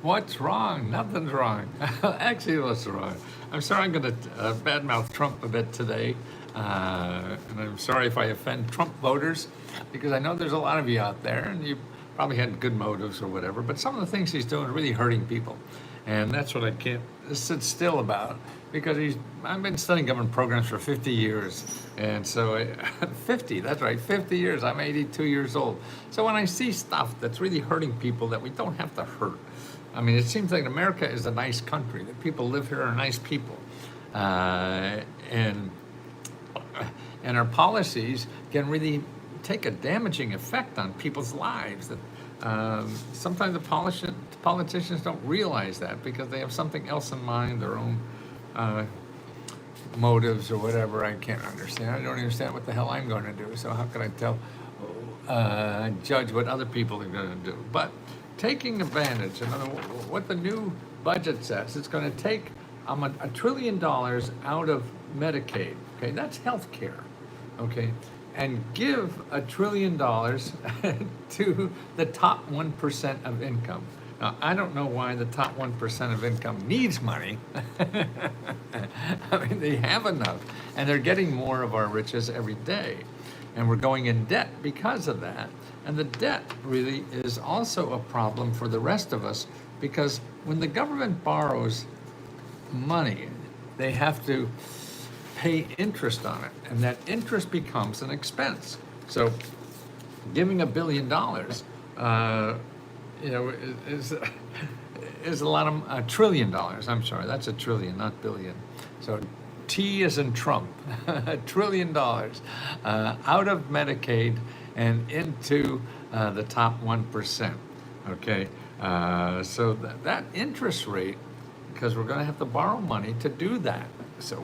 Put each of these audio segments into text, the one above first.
What's wrong? Nothing's wrong. Actually, what's wrong? I'm sorry I'm going to badmouth Trump a bit today. And I'm sorry if I offend Trump voters, because I know there's a lot of you out there and you probably had good motives or whatever, but some of the things he's doing are really hurting people. And that's what I can't sit still about, because I've been studying government programs for 50 years. And so 50, that's right, 50 years. I'm 82 years old. So when I see stuff that's really hurting people that we don't have to hurt, I mean, it seems like America is a nice country, that people live here are nice people. And our policies can really take a damaging effect on people's lives. That sometimes the politicians don't realize that, because they have something else in mind, their own motives or whatever. I can't understand. I don't understand what the hell I'm going to do. So how can I judge what other people are going to do? But taking advantage, what the new budget says, it's going to take $1 trillion out of Medicaid. Okay, that's health care. Okay, and give $1 trillion to the top 1% of income. Now, I don't know why the top 1% of income needs money. I mean, they have enough, and they're getting more of our riches every day. And we're going in debt because of that. And the debt really is also a problem for the rest of us, because when the government borrows money, they have to pay interest on it, and that interest becomes an expense. So giving $1 billion, is a lot of $1 trillion. I'm sorry, that's a trillion, not billion. So T is in Trump, $1 trillion out of Medicaid and into the top 1%. Okay, so that interest rate, because we're going to have to borrow money to do that. So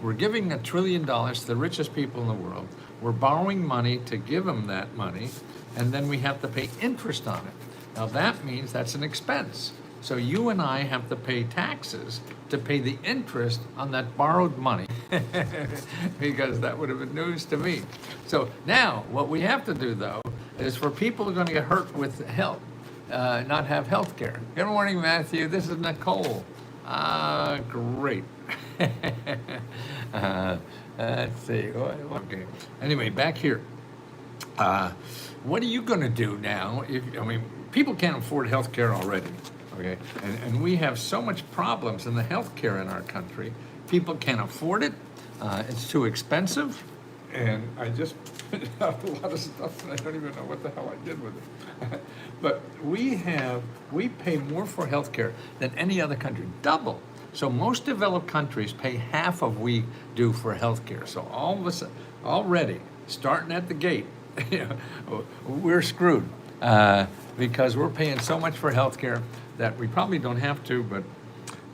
we're giving $1 trillion to the richest people in the world. We're borrowing money to give them that money, and then we have to pay interest on it. Now that means that's an expense. So you and I have to pay taxes to pay the interest on that borrowed money, because that would have been news to me. So now what we have to do, though, is for people who are going to get hurt with health, not have health care. Good morning, Matthew. This is Nicole. Great. Let's see. Okay. Anyway, back here. What are you going to do now? People can't afford health care already. Okay, and we have so much problems in the health care in our country. People can't afford it. It's too expensive. And I just printed out a lot of stuff, and I don't even know what the hell I did with it. But we pay more for health care than any other country, double. So most developed countries pay half of we do for health care. So all of us already, starting at the gate, we're screwed, because we're paying so much for health care that we probably don't have to, but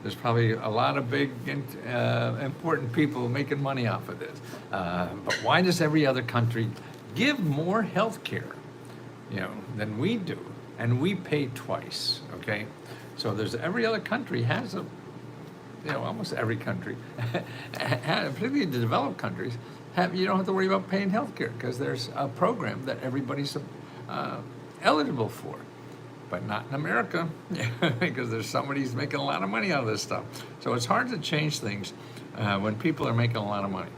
there's probably a lot of big, important people making money off of this. But why does every other country give more health care, than we do, and we pay twice? Okay, so every other country has almost every country, particularly the developed countries, you don't have to worry about paying health care, because there's a program that everybody's eligible for. But not in America, because there's somebody's making a lot of money out of this stuff. So it's hard to change things when people are making a lot of money.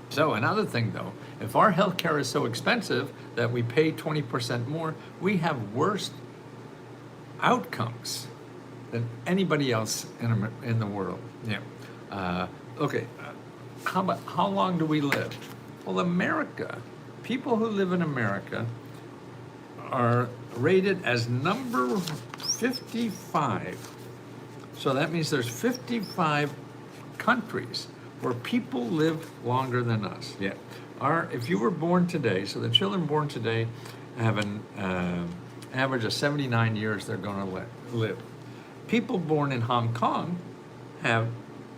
So another thing, though, if our health care is so expensive that we pay 20% more, we have worse outcomes than anybody else in the world. Okay, how long do we live? Well, America, people who live in America are rated as number 55. So that means there's 55 countries where people live longer than us. Yeah. If you were born today, so the children born today have an average of 79 years they're going to live. People born in Hong Kong have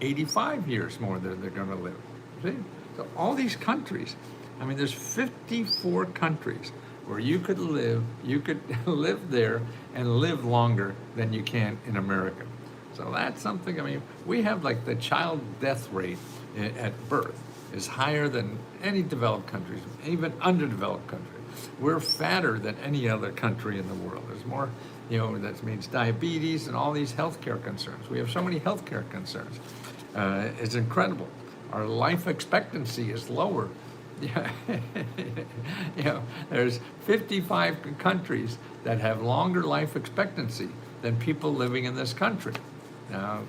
85 years more that they're going to live. See? So all these countries, there's 54 countries where you could live there and live longer than you can in America. So that's something, we have like the child death rate at birth is higher than any developed countries, even underdeveloped countries. We're fatter than any other country in the world. There's more That means diabetes and all these healthcare concerns. We have so many healthcare concerns. It's incredible. Our life expectancy is lower. Yeah. There's 55 countries that have longer life expectancy than people living in this country. Now,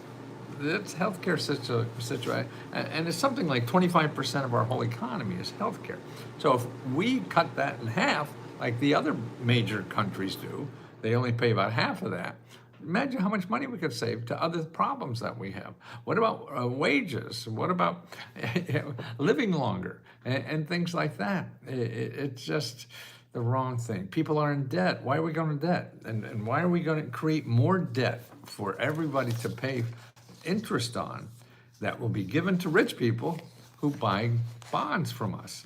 that's healthcare situation, and it's something like 25% of our whole economy is healthcare. So if we cut that in half, like the other major countries do, they only pay about half of that. Imagine how much money we could save to other problems that we have. What about wages? What about living longer and things like that? It's just the wrong thing. People are in debt. Why are we going to debt? And why are we going to create more debt for everybody to pay interest on that will be given to rich people who buy bonds from us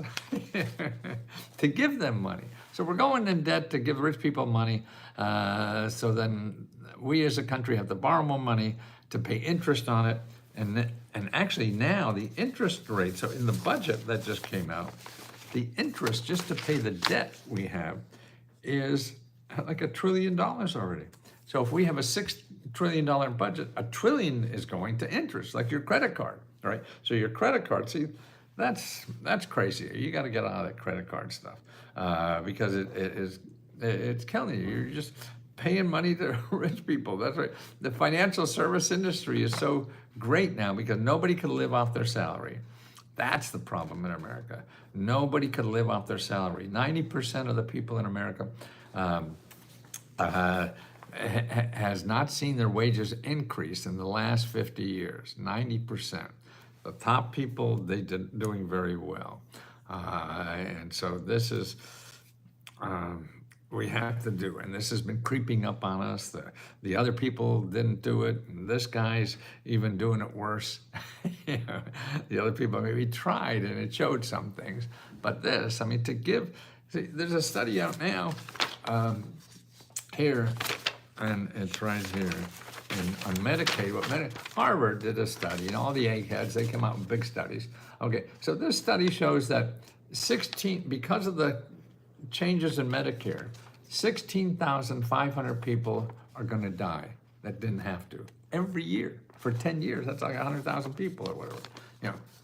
to give them money? So we're going in debt to give rich people money, so then we as a country have to borrow more money to pay interest on it. And actually now the interest rate, so in the budget that just came out, the interest just to pay the debt we have is like $1 trillion already. So if we have a $6 trillion budget, $1 trillion is going to interest, like your credit card, right? So your credit card, see, that's crazy. You got to get out of that credit card stuff because it's killing you. You're just paying money to rich people. That's right. The financial service industry is so great now because nobody can live off their salary. That's the problem in America. Nobody could live off their salary. 90% of the people in America has not seen their wages increase in the last 50 years. 90%. The top people, they're doing very well. And so this is, we have to do, and this has been creeping up on us. The other people didn't do it, and this guy's even doing it worse. The other people maybe tried, and it showed some things. But this, I mean, to give, see, there's a study out now here, and it's right here, on Medicaid. Harvard did a study, and all the eggheads, they come out with big studies. Okay, so this study shows that because of the changes in Medicare, 16,500 people are going to die that didn't have to every year for 10 years. That's like 100,000 people or whatever.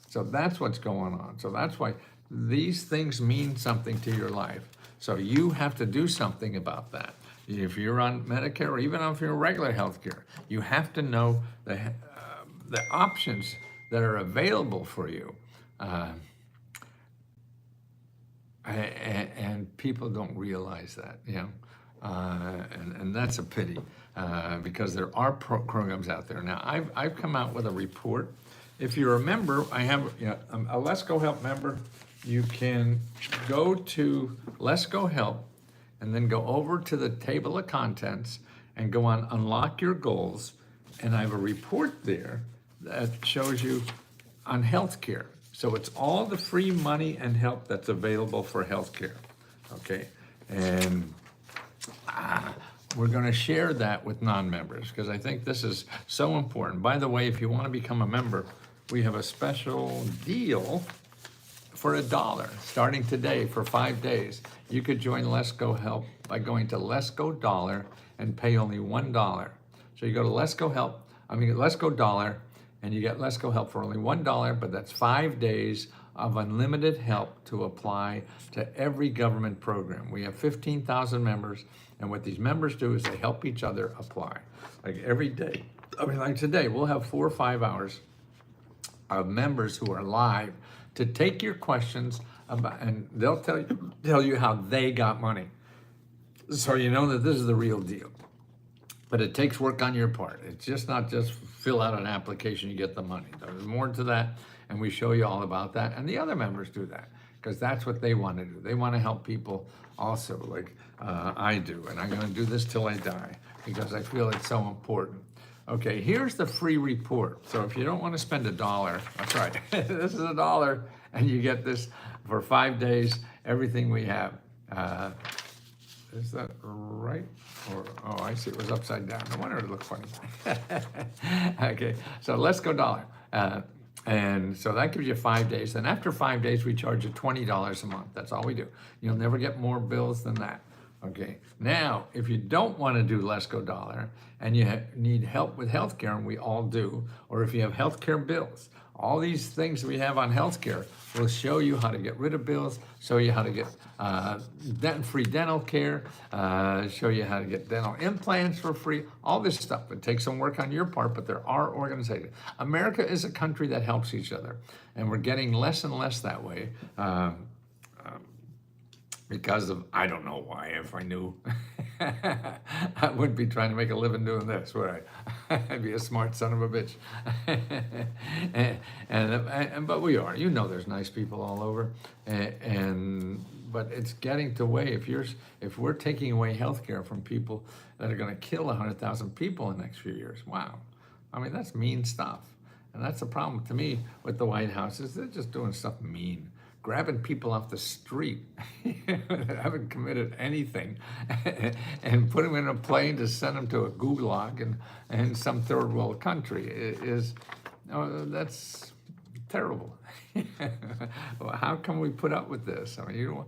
So that's what's going on. So that's why these things mean something to your life. So you have to do something about that. If you're on Medicare, or even if you're on regular health care, you have to know the options that are available for you. And people don't realize that, and that's a pity because there are programs out there. Now, I've come out with a report. If you're a member, I have a Let's Go Help member. You can go to Let's Go Help and then go over to the table of contents and go on Unlock Your Goals. And I have a report there that shows you on healthcare. So it's all the free money and help that's available for healthcare, okay? And we're gonna share that with non-members because I think this is so important. By the way, if you wanna become a member, we have a special deal for $1 starting today for 5 days. You could join Let's Go Help by going to Let's Go Dollar and pay only $1. So you go to Let's Go Dollar, and you get Let's Go Help for only $1, but that's 5 days of unlimited help to apply to every government program. We have 15,000 members, and what these members do is they help each other apply. Like every day, like today, we'll have 4 or 5 hours of members who are live to take your questions about, and they'll tell you how they got money. So you know that this is the real deal. But it takes work on your part. It's just not just fill out an application, you get the money. There's more to that, and we show you all about that. And the other members do that, because that's what they want to do. They want to help people also, like I do. And I'm going to do this till I die, because I feel it's so important. Okay, here's the free report. So if you don't want to spend $1, that's right, this is $1, and you get this for 5 days, everything we have. Is that right? Or, oh, I see, it was upside down. No wonder it looked funny. Okay, so Let's Go Dollar. And so that gives you 5 days. And after 5 days, we charge you $20 a month. That's all we do. You'll never get more bills than that. Okay, now if you don't want to do Let's Go Dollar and you need help with healthcare, and we all do, or if you have healthcare bills, all these things we have on healthcare will show you how to get rid of bills, show you how to get free dental care, show you how to get dental implants for free, all this stuff. It takes some work on your part, but there are organizations. America is a country that helps each other, and we're getting less and less that way. Because of, I don't know why, if I knew, I wouldn't be trying to make a living doing this, would I? I'd be a smart son of a bitch. But we are, there's nice people all over. But it's getting to way, if we're taking away health care from people that are gonna kill 100,000 people in the next few years, wow. I mean, that's mean stuff. And that's the problem to me with the White House, is they're just doing stuff mean. Grabbing people off the street that haven't committed anything and put them in a plane to send them to a gulag in some third world country that's terrible. Well, how can we put up with this? I mean, you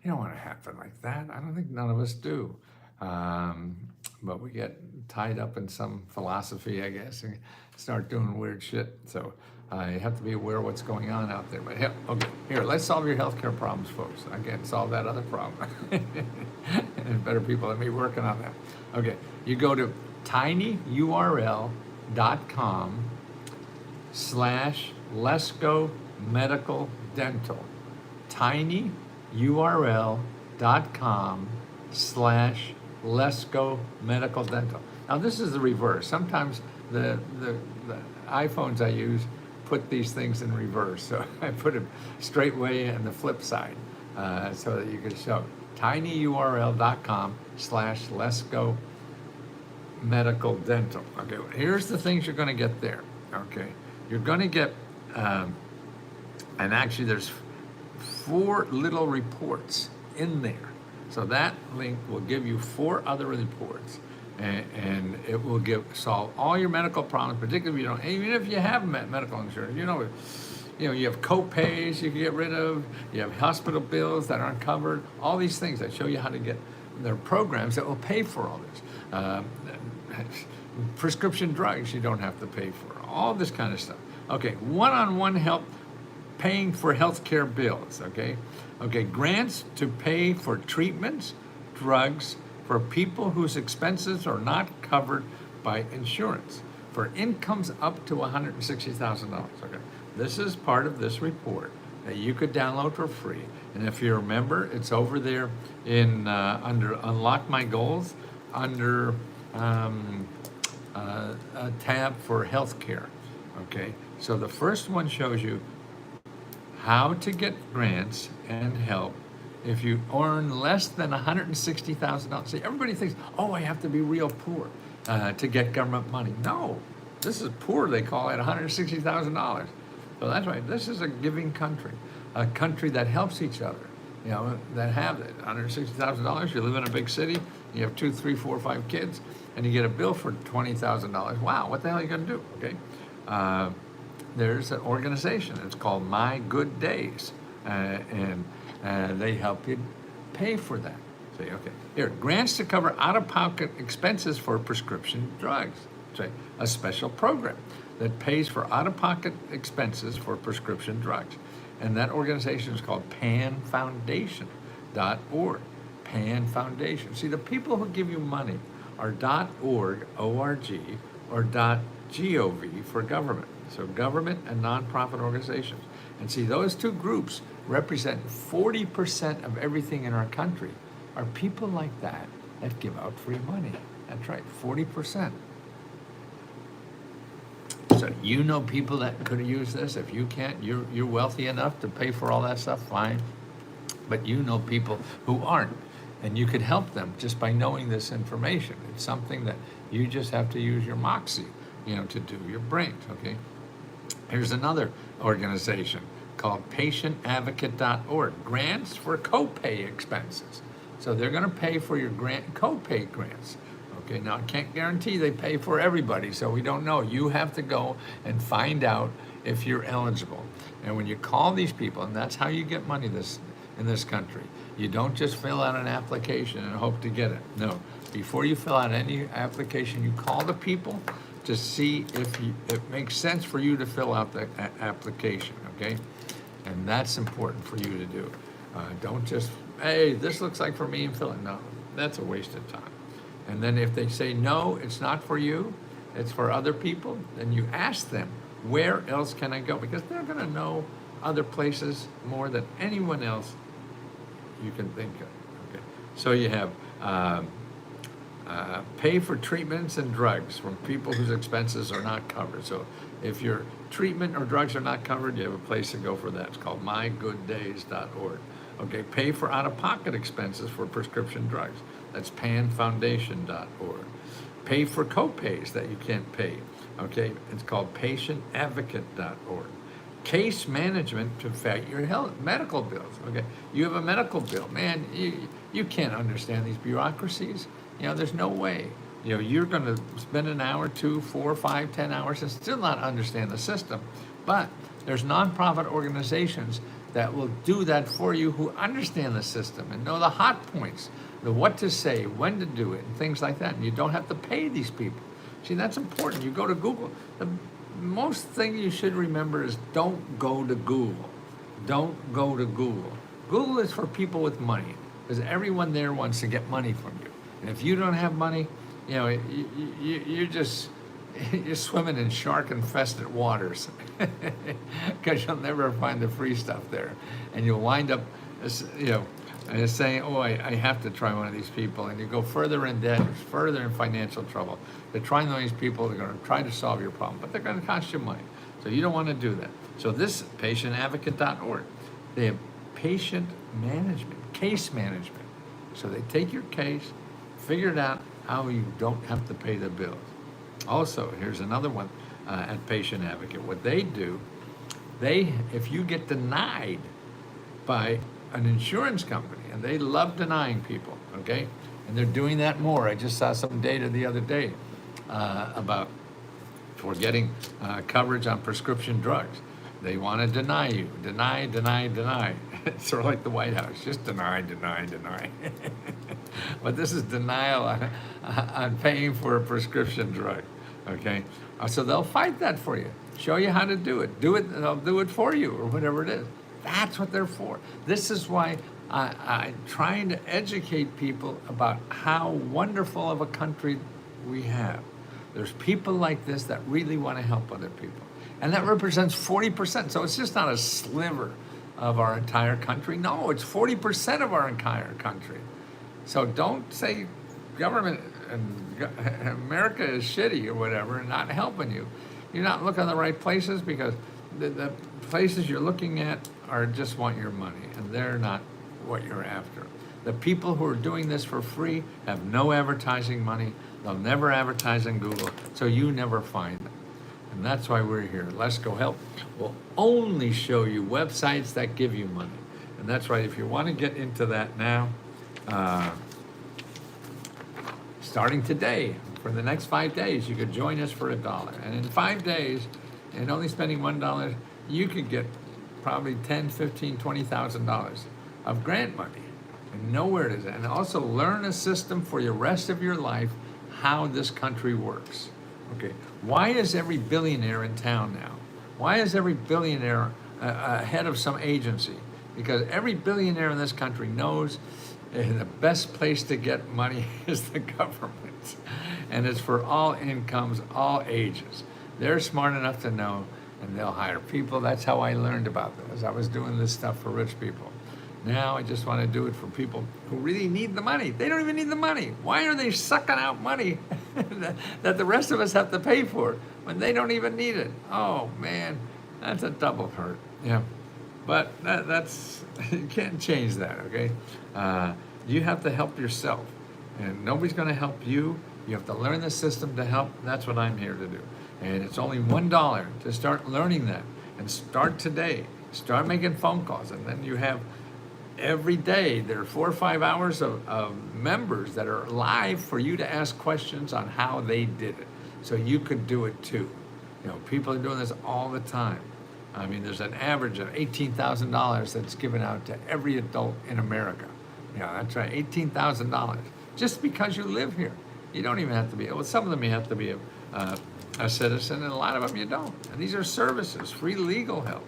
don't want to happen like that. I don't think none of us do. But we get tied up in some philosophy, I guess, and start doing weird shit. So you have to be aware of what's going on out there. But here, let's solve your healthcare problems, folks. I can't solve that other problem. There's better people than me working on that. Okay, you go to tinyurl.com/Lesco Medical Dental. tinyurl.com/Lesco Medical Dental. Now this is the reverse. Sometimes the iPhones I use put these things in reverse. So I put them straight way and the flip side so that you can show tinyurl.com/Lesco Medical Dental. Okay, here's the things you're going to get there. Okay, you're going to get, and actually there's 4 little reports in there. So that link will give you 4 other reports. And it will solve all your medical problems, particularly if even if you have medical insurance. You have co-pays you can get rid of. You have hospital bills that aren't covered. All these things that show you how to get. There are programs that will pay for all this. Prescription drugs you don't have to pay for. All this kind of stuff. Okay, one-on-one help paying for healthcare bills. Okay, grants to pay for treatments, drugs, for people whose expenses are not covered by insurance, for incomes up to $160,000. Okay, this is part of this report that you could download for free. And if you remember, it's over there in under Unlock My Goals, under a tab for healthcare. Okay, so the first one shows you how to get grants and help if you earn less than $160,000. See, everybody thinks, I have to be real poor to get government money. No, this is poor. They call it $160,000. So that's right. This is a giving country, a country that helps each other. That have it. $160,000. You live in a big city. You have 2, 3, 4, 5 kids, and you get a bill for $20,000. Wow, what the hell are you going to do? Okay, there's an organization. It's called My Good Days, and they help you pay for that. Say, okay, here, grants to cover out-of-pocket expenses for prescription drugs. Say, a special program that pays for out-of-pocket expenses for prescription drugs. And that organization is called panfoundation.org. Pan Foundation. See, the people who give you money are .org, O-R-G, or .gov for government. So government and nonprofit organizations. And see, those 2 groups represent 40% of everything in our country are people like that give out free money. That's right, 40%. So people that could use this. If you can't, you're wealthy enough to pay for all that stuff, fine. But people who aren't, and you could help them just by knowing this information. It's something that you just have to use your moxie, to do, your brains, okay? Here's another organization called patientadvocate.org, grants for copay expenses. So they're going to pay for your copay grants. Okay, now I can't guarantee they pay for everybody, so we don't know. You have to go and find out if you're eligible. And when you call these people, and that's how you get money, this in this country. You don't just fill out an application and hope to get it. No, before you fill out any application, you call the people to see if it makes sense for you to fill out the application, okay? And that's important for you to do. Don't just, hey, this looks like for me and fill it. No, that's a waste of time. And then if they say, no, it's not for you, it's for other people, then you ask them, where else can I go? Because they're gonna know other places more than anyone else you can think of. Okay. So you have pay for treatments and drugs from people whose expenses are not covered. So if your treatment or drugs are not covered, you have a place to go for that. It's called mygooddays.org. Okay, pay for out-of-pocket expenses for prescription drugs. That's panfoundation.org. Pay for co-pays that you can't pay. Okay, it's called patientadvocate.org. Case management to fight your health, medical bills. Okay, you have a medical bill, man. You can't understand these bureaucracies. You know, there's no way. You know, you're going to spend an hour, 2, 4, 5, 10 hours and still not understand the system. But there's nonprofit organizations that will do that for you who understand the system and know the hot points, the what to say, when to do it, and things like that. And you don't have to pay these people. See, that's important. You go to Google. The most thing you should remember is don't go to Google. Don't go to Google. Google is for people with money, because everyone there wants to get money from you. And if you don't have money, you know, you're just, you're swimming in shark-infested waters, because you'll never find the free stuff there. And you'll wind up, you know, saying, oh, I have to try one of these people. And you go further in debt, further in financial trouble. They're trying these people, they're going to try to solve your problem, but they're going to cost you money. So you don't want to do that. So this, patientadvocate.org, they have patient management, case management. So they take your case, figure it out how you don't have to pay the bills. Also, here's another one at Patient Advocate. What they do, if you get denied by an insurance company, and they love denying people, okay? And they're doing that more. I just saw some data the other day about for getting coverage on prescription drugs. They want to deny you, deny. It's sort of like the White House, just deny. But this is denial on paying for a prescription drug, okay? So they'll fight that for you, show you how to do it. They'll do it for you, or whatever it is. That's what they're for. This is why I'm trying to educate people about how wonderful of a country we have. There's people like this that really want to help other people. And that represents 40%. So it's just not a sliver of our entire country. No, it's 40% of our entire country. So don't say government and America is shitty or whatever and not helping you. You're not looking at the right places, because the places you're looking at are just want your money, and they're not what you're after. The people who are doing this for free have no advertising money. They'll never advertise on Google, so you never find them. And that's why we're here. Let's Go Help will only show you websites that give you money. And that's right, if you want to get into that now, starting today, for the next 5 days, you could join us for $1. And in 5 days, and only spending $1, you could get probably $10,000, $15,000, $20,000 of grant money, and know where it is. And also learn a system for the rest of your life, how this country works. Okay, why is every billionaire in town now? Why is every billionaire head of some agency? Because every billionaire in this country knows the best place to get money is the government. And it's for all incomes, all ages. They're smart enough to know, and they'll hire people. That's how I learned about this. I was doing this stuff for rich people. Now I just want to do it for people who really need the money. They don't even need the money. Why are they sucking out money that the rest of us have to pay for when they don't even need it? Oh man, that's a double hurt. Yeah, but that's you can't change that. Okay, you have to help yourself, and nobody's going to help you. You have to learn the system to help. That's what I'm here to do. And it's only $1 to start learning that, and start today. Start making phone calls, and then you have. Every day, there are 4 or 5 hours of members that are live for you to ask questions on how they did it. So you could do it too. You know, people are doing this all the time. I mean, there's an average of $18,000 that's given out to every adult in America. Yeah, that's right, $18,000, just because you live here. You don't even have to be, well, some of them you have to be a citizen, and a lot of them you don't. And these are services, free legal help,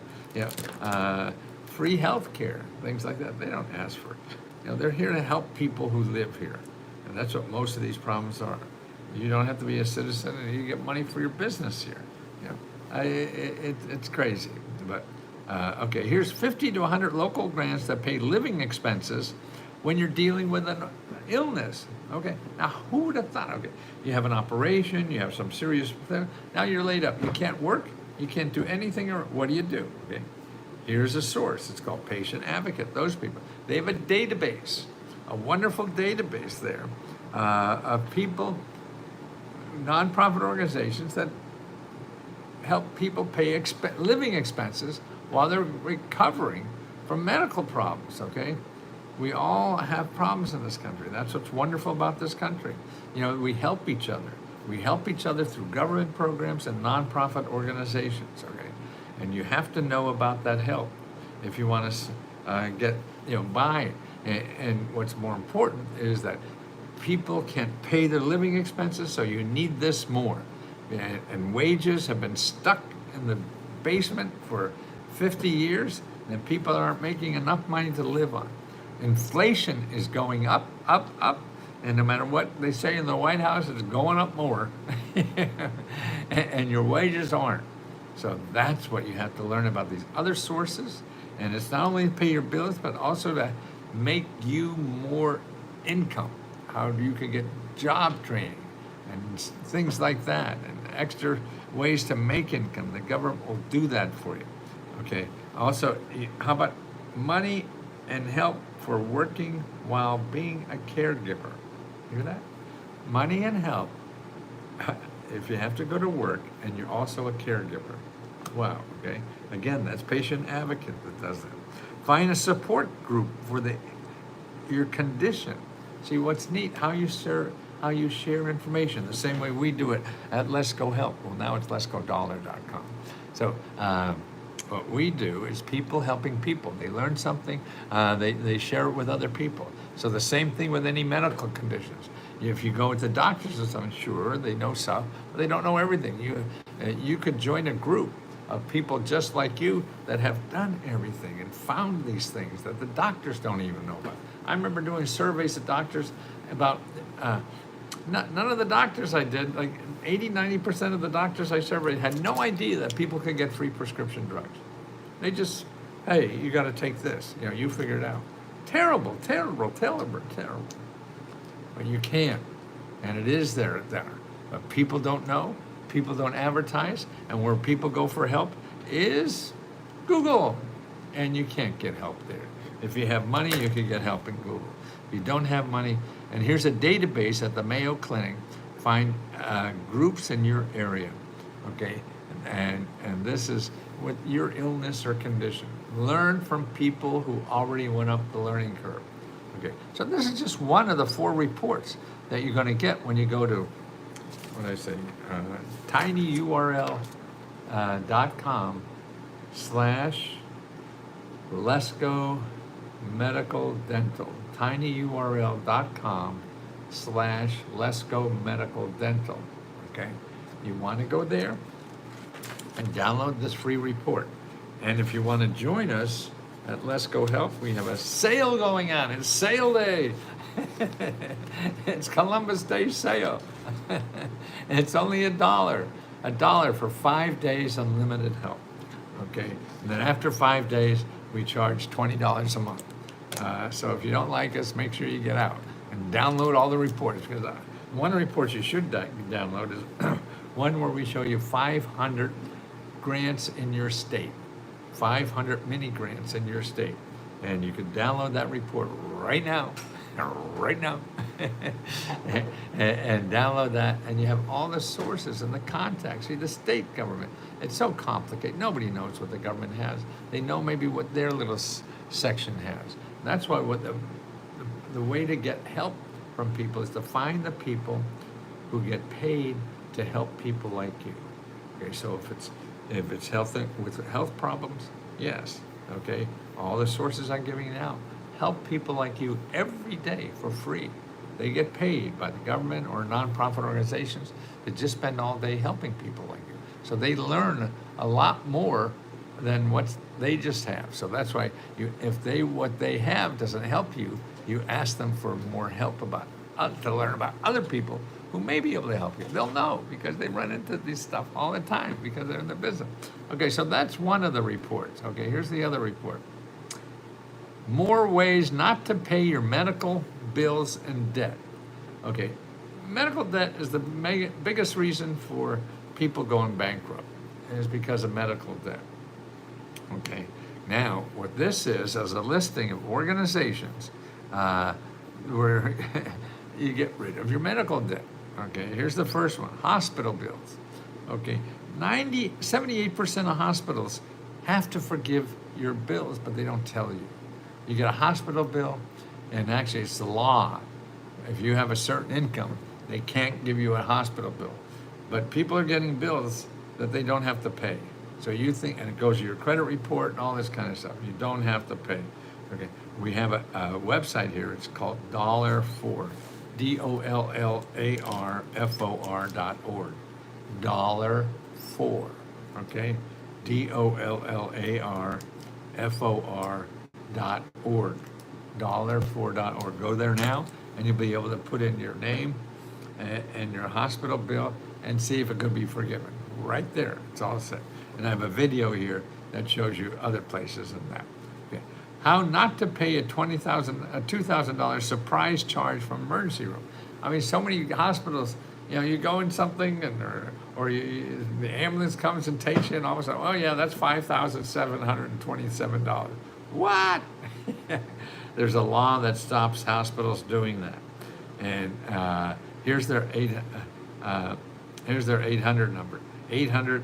free health care, things like that. They don't ask for it. They're here to help people who live here. And that's what most of these problems are. You don't have to be a citizen, and you get money for your business here. It's crazy. But okay, here's 50 to 100 local grants that pay living expenses when you're dealing with an illness. Okay, now who would have thought? Okay, you have an operation, you have some serious thing. Now you're laid up. You can't work. You can't do anything. Or what do? Okay, here's a source. It's called Patient Advocate. Those people, they have a database, a wonderful database there of people, nonprofit organizations that help people pay living expenses while they're recovering from medical problems, okay? We all have problems in this country. That's what's wonderful about this country. We help each other. We help each other through government programs and nonprofit organizations, okay? And you have to know about that help if you want to get, by. And what's more important is that people can't pay their living expenses, so you need this more. And wages have been stuck in the basement for 50 years, and people aren't making enough money to live on. Inflation is going up, up, up, and no matter what they say in the White House, it's going up more, and your wages aren't. So that's what you have to learn about these other sources, and it's not only to pay your bills, but also to make you more income. How you can get job training and things like that, and extra ways to make income. The government will do that for you. Okay. Also, how about money and help for working while being a caregiver? Hear that? Money and help if you have to go to work and you're also a caregiver. Wow. Okay. Again, that's Patient Advocate that does that. Find a support group for your condition. See what's neat, how you share information, the same way we do it at Let's Go Help. Well, now it's letsgodollar.com. So what we do is people helping people. They learn something, they share it with other people. So the same thing with any medical conditions. If you go with the doctors or something, sure, they know some, but they don't know everything. You could join a group of people just like you that have done everything and found these things that the doctors don't even know about. I remember doing surveys of doctors about, none of the doctors I did, like 80–90% of the doctors I surveyed had no idea that people could get free prescription drugs. They just, hey, you got to take this. You figure it out. Terrible, terrible, terrible, terrible. But you can, and it is there. But people don't know. People don't advertise, and where people go for help is Google, and you can't get help there. If you have money, you can get help in Google. If you don't have money, and here's a database at the Mayo Clinic, find groups in your area, okay? And this is with your illness or condition. Learn from people who already went up the learning curve, okay? So this is just one of the 4 reports that you're gonna get when you go to, tinyurl.com/Let's-Go Medical Dental. tinyurl.com/Let's-Go Medical Dental. Okay, you want to go there and download this free report. And if you want to join us at Let's Go Help, we have a sale going on. It's sale day. It's Columbus Day sale. It's only $1 for 5 days unlimited help. Okay, and then after 5 days, we charge $20 a month. So if you don't like us, make sure you get out and download all the reports, because one of the reports you should download is one where we show you 500 grants in your state, 500 mini grants in your state, and you can download that report right now, and download that, and you have all the sources and the contacts. See, the state government, it's so complicated. Nobody knows what the government has. They know maybe what their little section has. That's why the way to get help from people is to find the people who get paid to help people like you. Okay, so if it's If it's health with health problems, yes. Okay. All the sources I'm giving you now help people like you every day for free. They get paid by the government or nonprofit organizations that just spend all day helping people like you. So they learn a lot more than what they just have. So that's why if what they have doesn't help you, you ask them for more help about to learn about other people who may be able to help you. They'll know because they run into this stuff all the time because they're in the business. Okay, so that's one of the reports. Okay, here's the other report. More ways not to pay your medical bills and debt. Okay, medical debt is the biggest reason for people going bankrupt. Is because of medical debt. Okay, now what this is a listing of organizations where you get rid of your medical debt. Okay, here's the first one, hospital bills. Okay, 78% of hospitals have to forgive your bills, but they don't tell you. You get a hospital bill, and actually it's the law. If you have a certain income, they can't give you a hospital bill. But people are getting bills that they don't have to pay. So you think, and it goes to your credit report and all this kind of stuff. You don't have to pay. Okay, we have a website here. It's called $4, DOLLARFOR.org. $4, okay, DOLLARFOR.org. $4.org. Go there now, and you'll be able to put in your name and your hospital bill and see if it could be forgiven. Right there, it's all set. And I have a video here that shows you other places in that. Okay. How not to pay a $2,000 surprise charge from emergency room. I mean, so many hospitals, you go in something and or the ambulance comes and takes you, and all of a sudden, oh yeah, that's $5,727. What? There's a law that stops hospitals doing that. And here's their 800 number, 800-985-3059,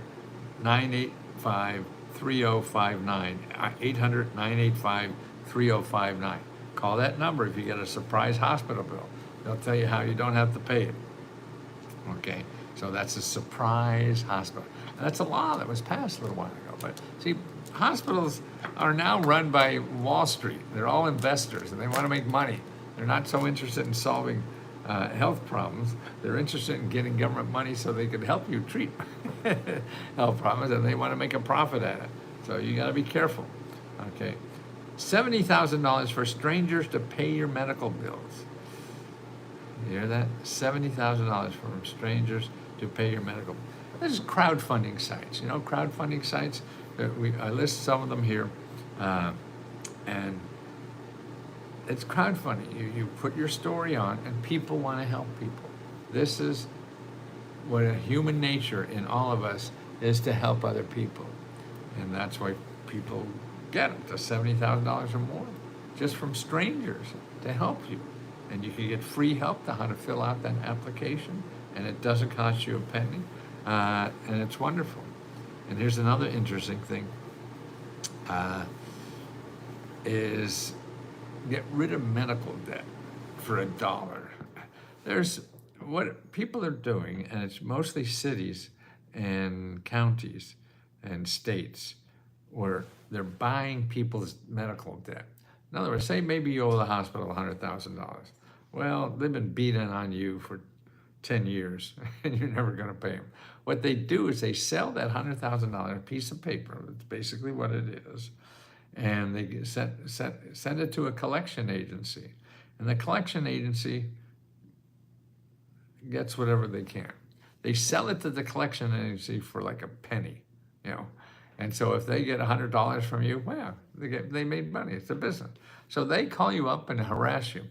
800-985-3059. Call that number if you get a surprise hospital bill. They'll tell you how you don't have to pay it. Okay, so that's a surprise hospital. And that's a law that was passed a little while ago. But see, hospitals are now run by Wall Street. They're all investors, and they want to make money. They're not so interested in solving health problems. They're interested in getting government money so they can help you treat health problems, and they want to make a profit at it. So you got to be careful. Okay, $70,000 for strangers to pay your medical bills. You hear that? $70,000 from strangers to pay your medical bills. This is crowdfunding sites. Crowdfunding sites. I list some of them here, and it's crowdfunding. You put your story on, and people want to help people. This is what a human nature in all of us is, to help other people. And that's why people get up to $70,000 or more just from strangers to help you. And you can get free help to how to fill out that application, and it doesn't cost you a penny, and it's wonderful. And here's another interesting thing, is get rid of medical debt for $1. There's what people are doing, and it's mostly cities and counties and states where they're buying people's medical debt. In other words, say maybe you owe the hospital $100,000. Well, they've been beating on you for 10 years, and you're never going to pay them. What they do is they sell that $100,000 piece of paper. That's basically what it is. And they send it to a collection agency. And the collection agency gets whatever they can. They sell it to the collection agency for like a penny, And so if they get $100 from you, well, they made money. It's a business. So they call you up and harass you.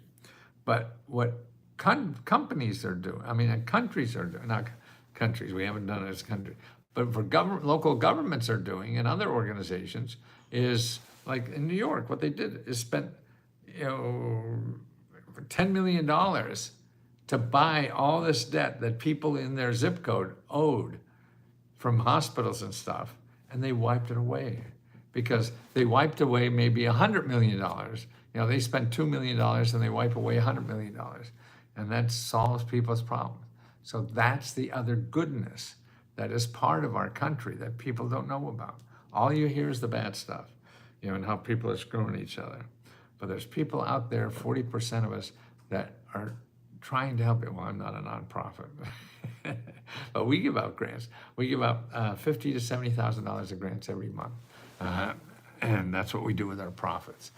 But what companies are doing, countries are doing, not countries, we haven't done it as a country, but for local governments are doing, and other organizations, is like in New York, what they did is spent, $10 million to buy all this debt that people in their zip code owed from hospitals and stuff, and they wiped it away because they wiped away maybe $100 million. They spend $2 million and they wipe away $100 million, and that solves people's problems. So that's the other goodness that is part of our country that people don't know about. All you hear is the bad stuff, and how people are screwing each other. But there's people out there, 40% of us, that are trying to help it. Well, I'm not a nonprofit, but we give out grants. We give out $50,000 to $70,000 of grants every month, and that's what we do with our profits.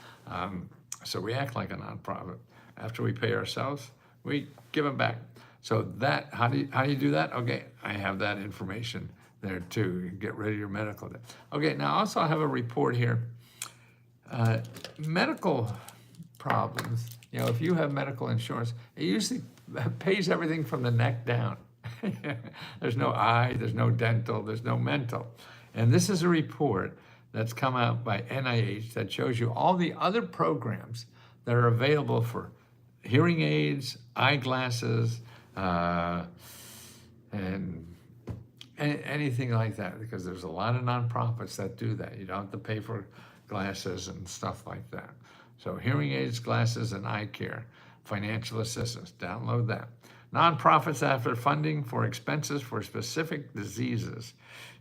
So we act like a nonprofit. After we pay ourselves, we give them back. So that, how do you do that? Okay, I have that information there too. You get rid of your medical debt. Okay, now also I have a report here. Medical problems, if you have medical insurance, it usually pays everything from the neck down. There's no eye, there's no dental, there's no mental. And this is a report that's come out by NIH that shows you all the other programs that are available for hearing aids, eyeglasses, and anything like that, because there's a lot of nonprofits that do that. You don't have to pay for glasses and stuff like that. So hearing aids, glasses, and eye care, financial assistance, download that. Nonprofits after funding for expenses for specific diseases.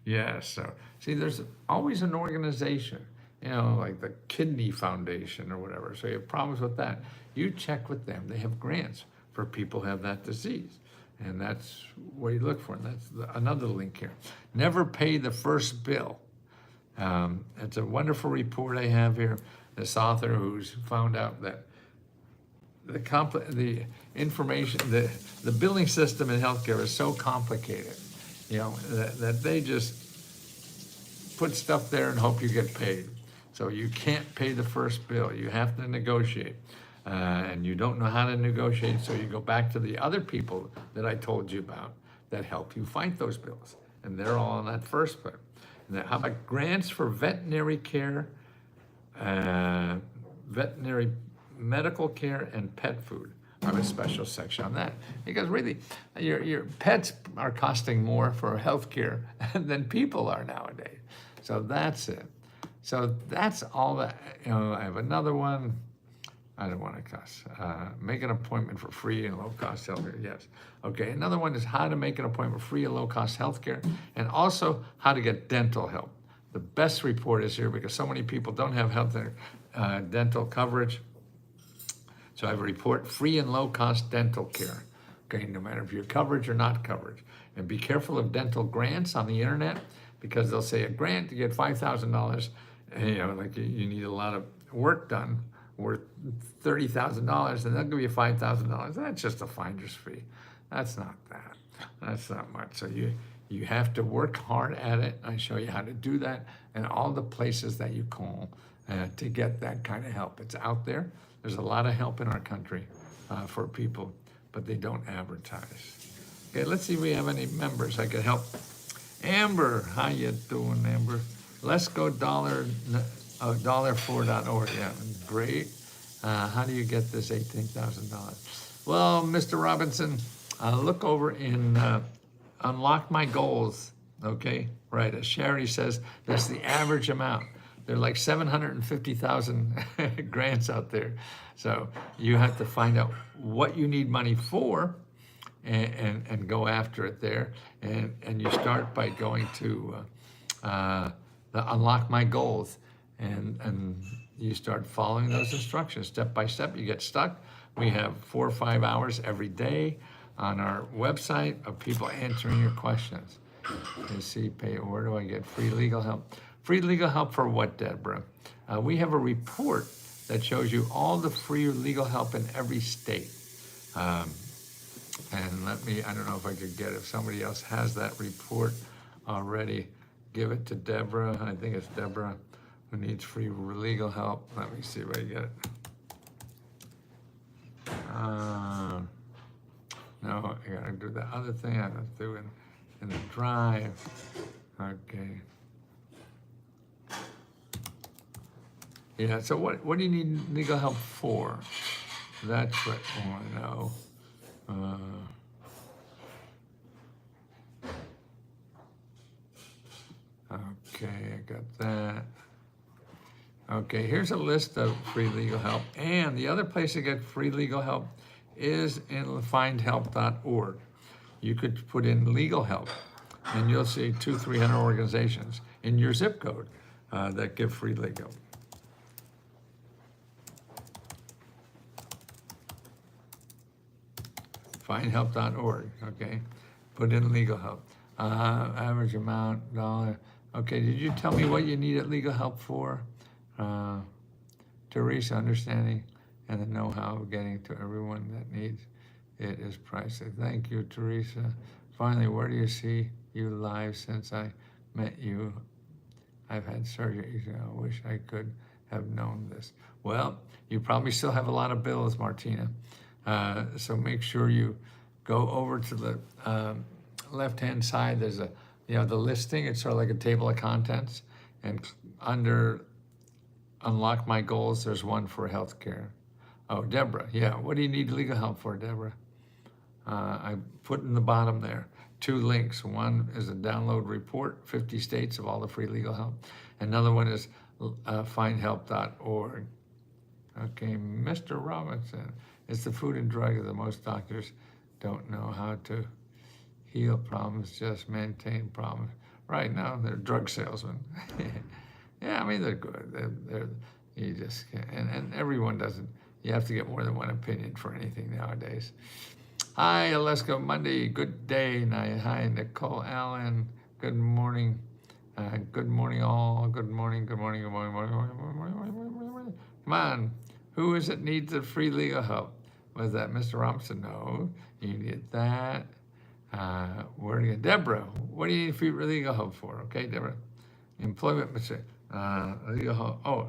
Yes, so see, there's always an organization, like the Kidney Foundation or whatever. So you have problems with that, you check with them. They have grants for people who have that disease. And that's what you look for. And that's another link here. Never pay the first bill. It's a wonderful report I have here. This author who's found out that the information, the billing system in healthcare is so complicated, that they just put stuff there and hope you get paid. So you can't pay the first bill. You have to negotiate. And you don't know how to negotiate, so you go back to the other people that I told you about that help you fight those bills. And they're all on that first bill. And then how about grants for veterinary care, veterinary medical care, and pet food? I have a special section on that. Because really, your pets are costing more for health care than people are nowadays. So that's it. So that's all that, I have another one. I don't want to cuss. Make an appointment for free and low-cost healthcare. Yes. Okay. Another one is how to make an appointment for free and low-cost healthcare, and also how to get dental help. The best report is here because so many people don't have health dental coverage. So I have a report: free and low-cost dental care. Okay, no matter if you're coverage or not coverage. And be careful of dental grants on the internet, because they'll say a grant to get $5,000. Like you need a lot of work done, worth $30,000, and they'll give you $5,000. That's just a finder's fee. That's not that. That's not much. So you have to work hard at it. I show you how to do that, and all the places that you call to get that kind of help. It's out there. There's a lot of help in our country for people, but they don't advertise. Okay, let's see if we have any members I could help. Amber, how you doing, Amber? Let's go $4.org. Yeah, great. How do you get this $18,000? Well, Mr. Robinson, look over in Unlock My Goals. Okay, right. As Sherry says, that's the average amount. There are like 750,000 grants out there. So you have to find out what you need money for and go after it there. And you start by going to the Unlock My Goals. And you start following those instructions step by step. You get stuck. We have 4 or 5 hours every day on our website of people answering your questions. You see, where do I get free legal help? Free legal help for what, Deborah? We have a report that shows you all the free legal help in every state. And I don't know if I could get it. If somebody else has that report already, give it to Deborah. I think it's Deborah who needs free legal help. Let me see if I get it. No, I gotta do the other thing I was doing in the drive. Okay. Yeah, so what do you need legal help for? That's what I want to know. Okay, I got that. Okay, here's a list of free legal help. And the other place to get free legal help is in findhelp.org. You could put in legal help. and you'll see 300 organizations in your zip code that give free legal. Findhelp.org, okay? Put in legal help. Average amount, dollar. Okay, did you tell me what you needed legal help for? Teresa, understanding and the know-how of getting to everyone that needs it is priceless. Thank you, Teresa. Finally, where do you see you live since I met you? I've had surgery. I wish I could have known this. Well, you probably still have a lot of bills, Martina. So make sure you go over to the left-hand side. There's the listing. It's sort of like a table of contents. And under Unlock My Goals, there's one for healthcare. Oh, Deborah, yeah. What do you need legal help for, Deborah? I put in the bottom there 2 links. One is a download report, 50 states of all the free legal help. Another one is findhelp.org. Okay, Mr. Robinson. It's the food and drug that most doctors don't know how to heal problems, just maintain problems. Right now, they're drug salesmen. Yeah, I mean, they're good. You just can't, and everyone doesn't. You have to get more than one opinion for anything nowadays. Hi, Aleska Monday. Good day. Hi, Nicole Allen. Good morning. Good morning, all. Good morning. Good morning. Good morning. Morning. Morning. Morning. Morning. Morning. Morning. Morning. Come on. Who is it needs the free legal help? Was that Mr. Robinson? No. You need that. Where do you get Deborah? What do you need free legal help for? Okay, Deborah. Employment. Legal help. Oh,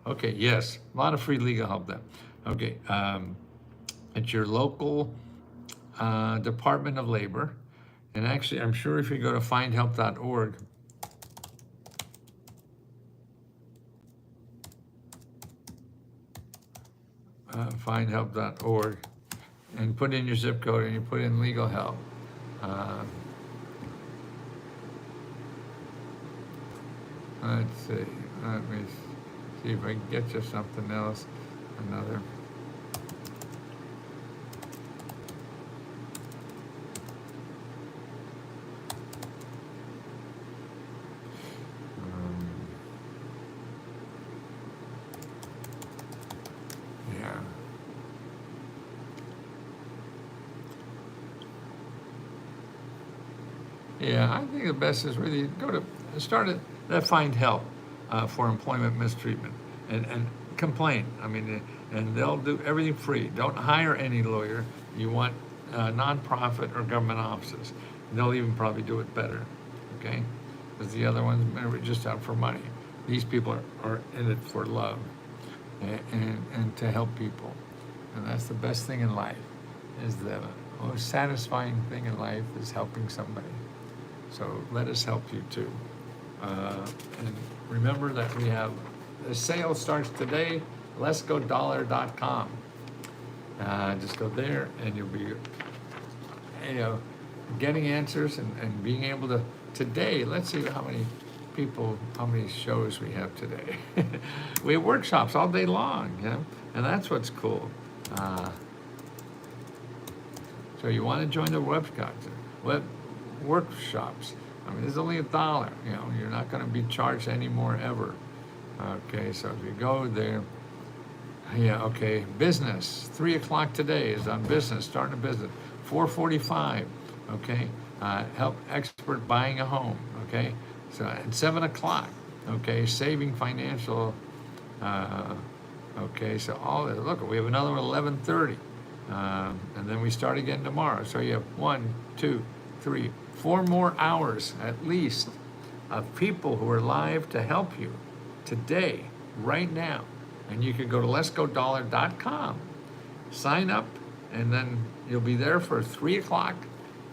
okay. Yes. A lot of free legal help then. Okay. At your local Department of Labor. And actually, I'm sure if you go to findhelp.org, findhelp.org, and put in your zip code and you put in legal help. Let's see. Let me see if I can get you something else. Another. Yeah, I think the best is really start at Find Help for employment mistreatment and complain. I mean, and they'll do everything free. Don't hire any lawyer. You want nonprofit or government offices. They'll even probably do it better, okay? Because the other ones are just out for money. These people are in it for love and to help people. And that's the best thing in life, is the most satisfying thing in life is helping somebody. So let us help you too. And remember that we have, the sale starts today, letsgodollar.com. Just go there and you'll be, getting answers and being able to, today, let's see how many shows we have today. We have workshops all day long, and that's what's cool. So you want to join the workshops. I mean, there's only $1. You're not going to be charged anymore ever. Okay, so if you go there, business. 3 o'clock today is on business, starting a business. 4:45, okay, help expert buying a home, okay. So at 7 o'clock, okay, saving financial, okay. So look, we have another one at 11:30, and then we start again tomorrow. So you have 1, 2, 3, 4 more hours at least of people who are live to help you today, right now. And you can go to letsgodollar.com, sign up, and then you'll be there for 3 o'clock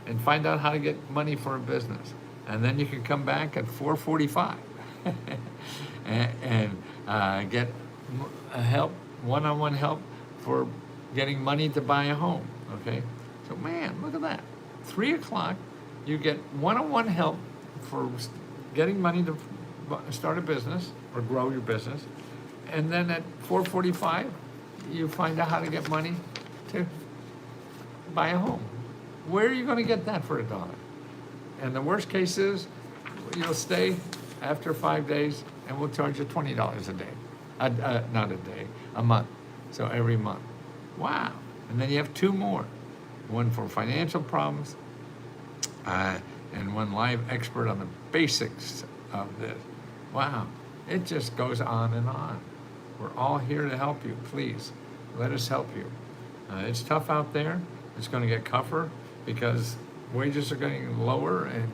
and find out how to get money for a business. And then you can come back at 4:45 and get help, one-on-one help for getting money to buy a home, okay? So man, look at that. 3 o'clock, you get one-on-one help for getting money to start a business or grow your business. And then at 4:45, you find out how to get money to buy a home. Where are you going to get that for $1? And the worst case is, you'll stay after 5 days, and we'll charge you $20 a day. Not a day, a month. So every month. Wow. And then you have 2 more. One for financial problems, and one live expert on the basics of this. Wow. It just goes on and on. We're all here to help you. Please, let us help you. It's tough out there. It's going to get tougher because wages are getting lower and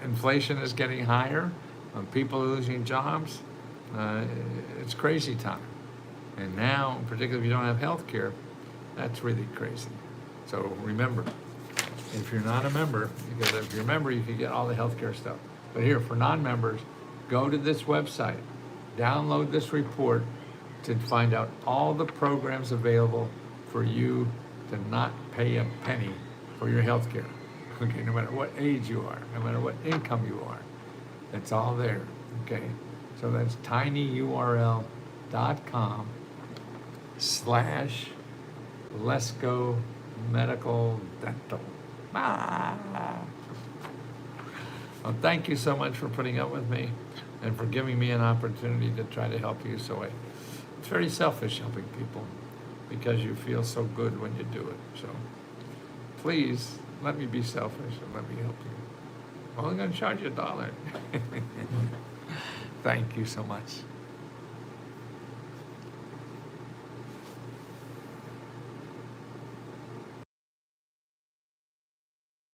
inflation is getting higher. People are losing jobs. It's crazy time. And now, particularly if you don't have health care, that's really crazy. So remember, if you're not a member, because if you're a member, you can get all the health care stuff. But here, for non-members, go to this website, download this report to find out all the programs available for you to not pay a penny for your health care. Okay, no matter what age you are, no matter what income you are, it's all there, okay? So that's tinyurl.com/Lesco Medical Dental. Well, thank you so much for putting up with me and for giving me an opportunity to try to help you. So it's very selfish helping people because you feel so good when you do it. So please let me be selfish and let me help you. I'm only going to charge you $1. Thank you so much.